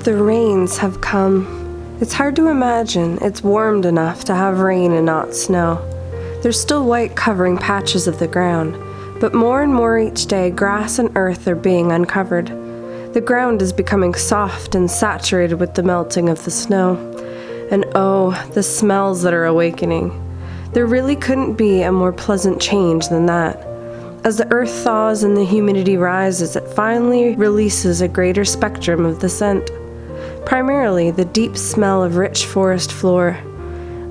The rains have come. It's hard to imagine it's warmed enough to have rain and not snow. There's still white covering patches of the ground, but more and more each day grass and earth are being uncovered. The ground is becoming soft and saturated with the melting of the snow. And oh, the smells that are awakening. There really couldn't be a more pleasant change than that. As the earth thaws and the humidity rises, it finally releases a greater spectrum of the scent. Primarily, the deep smell of rich forest floor.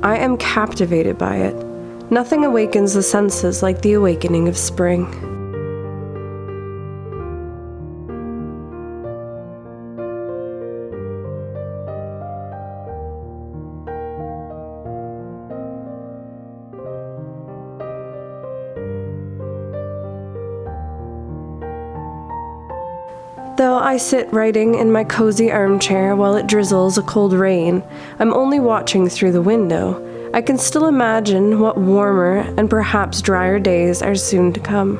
I am captivated by it. Nothing awakens the senses like the awakening of spring. Though I sit writing in my cozy armchair while it drizzles a cold rain, I'm only watching through the window. I can still imagine what warmer and perhaps drier days are soon to come.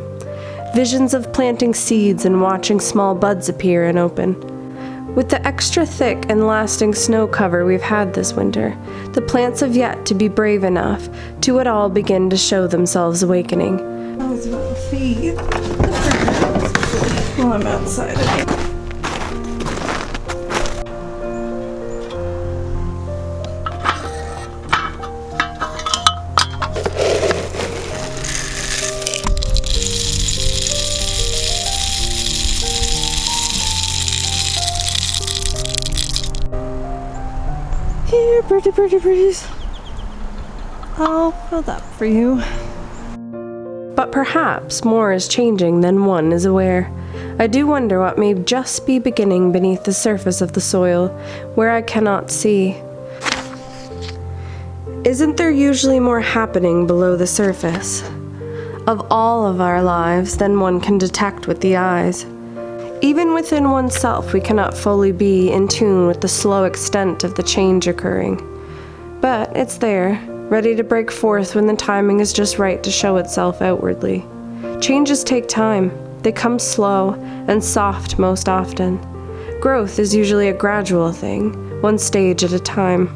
Visions of planting seeds and watching small buds appear and open. With the extra thick and lasting snow cover we've had this winter, the plants have yet to be brave enough to at all begin to show themselves awakening. Might as well feed the birds while I'm outside again. Here, birdies. I'll fill that for you. But perhaps more is changing than one is aware. I do wonder what may just be beginning beneath the surface of the soil, where I cannot see. Isn't there usually more happening below the surface of all of our lives than one can detect with the eyes? Even within oneself, we cannot fully be in tune with the slow extent of the change occurring. But it's there, ready to break forth when the timing is just right to show itself outwardly. Changes take time. They come slow and soft most often. Growth is usually a gradual thing, one stage at a time.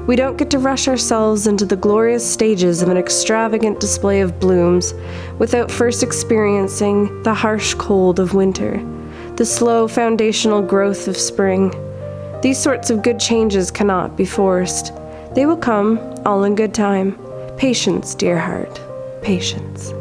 We don't get to rush ourselves into the glorious stages of an extravagant display of blooms without first experiencing the harsh cold of winter, the slow foundational growth of spring. These sorts of good changes cannot be forced. They will come, all in good time. Patience, dear heart, patience.